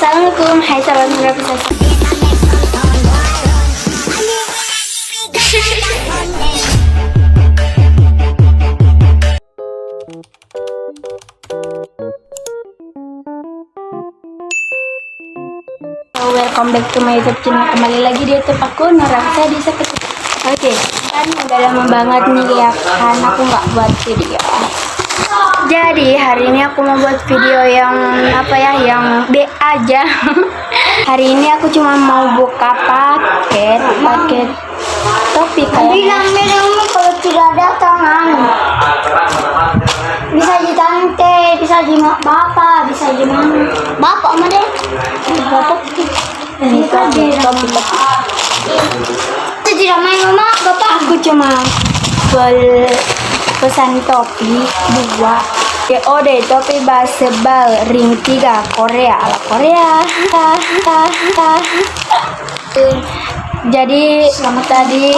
Assalamualaikum, hai sahabat muda bisa. Welcome back to my YouTube channel. Kembali lagi di YouTube aku, Nurafisa di Seperti. Oke, kan udah lama banget nih ya kan aku nggak buat video. Jadi hari ini aku mau buat video yang apa ya, yang B aja. Hari ini aku cuma mau buka paket topi kayaknya. Bilang kalau tidak ada tangan bisa di tante, bisa di bapak, bisa di mana bapak mana deh bapak Ini topi. itu tidak main mama bapak. Aku cuma pesan topi 2 COD topi baseball ring 3 Korea ala Korea. Jadi tadi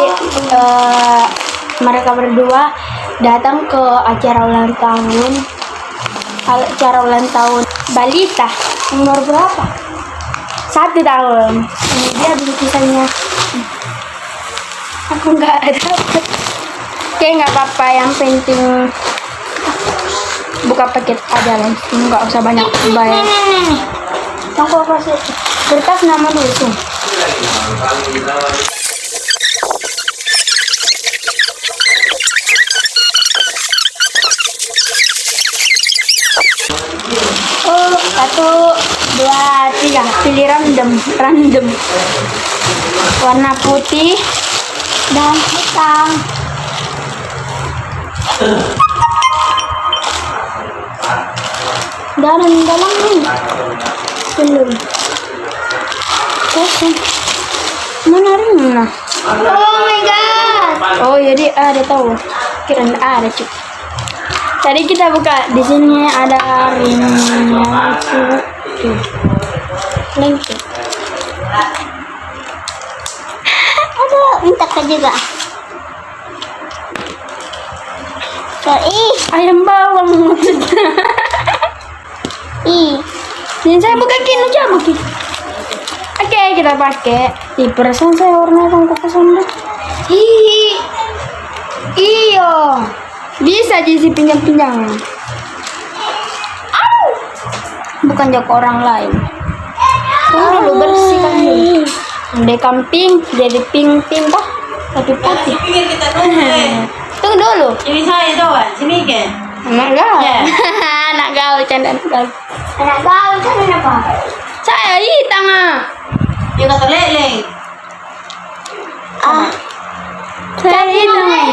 mereka berdua datang ke acara ulang tahun balita umur berapa? 1 tahun. Ini dia beli kisahnya. Aku nggak ada. Oke, nggak apa-apa, yang penting buka paket aja langsung, nggak usah banyak bayar. Aku kasih kertas nama dulu tuh. Oh, 1, 2, 3, pilih random warna putih dan hitam. Dalam nih belum kosong. Mana ringnya? Oh my god. Oh jadi ada, tahu kirain ada cuy. Tadi kita buka, di sini ada ringnya tuh lengket. Ada minta ke juga. Ayam bawang maksudnya. Ini saya buka kini aja buki. Oke, kita pakai. Perasaan saya warna yang kepesan deh. Iyo, bisa jadi pinjam-pinjam. Bukan joko orang lain. Tunggu dulu, bersihkan dulu. Dari kambing jadi pink kah? Tapi putih. Tunggu dulu. Ini saya doang, sini kan? Anak gaul. Ya. Anak gaul, canda anak gaul. Anak gaul kan apa? Saya tengah. Dia kata leleng. Saya tengah.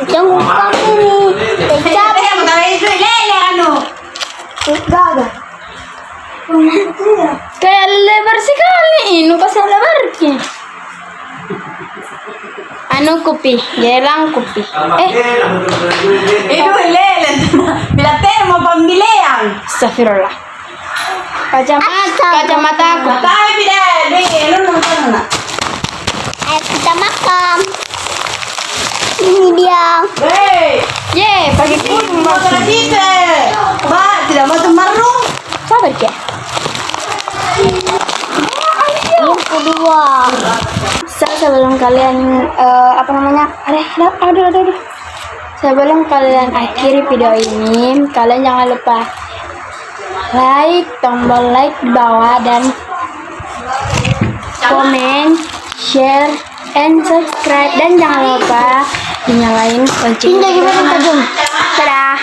Jangan pakai ini. Siapa yang kata itu leleng anu? Gagal. Kayak lebar sekali ini, pasal lebar ke. Anu kopi, gelang kopi. Itu leleng. Bila teh mau pembelian. Astagfirullah. Kacamata aku. Tapi tidak, deh, lu nonton nggak? Ayo kita makan. Ini dia. Hei, Ye, pakai pun mau ke situ. Pak, tidak mau temaru. sabar ke. Yang kedua. Sebelum kalian apa namanya? Aduh. Sebelum kalian akhiri video ini, kalian jangan lupa tombol like di bawah dan komen, share, and subscribe, dan jangan lupa dinyalain lonceng. Dadah.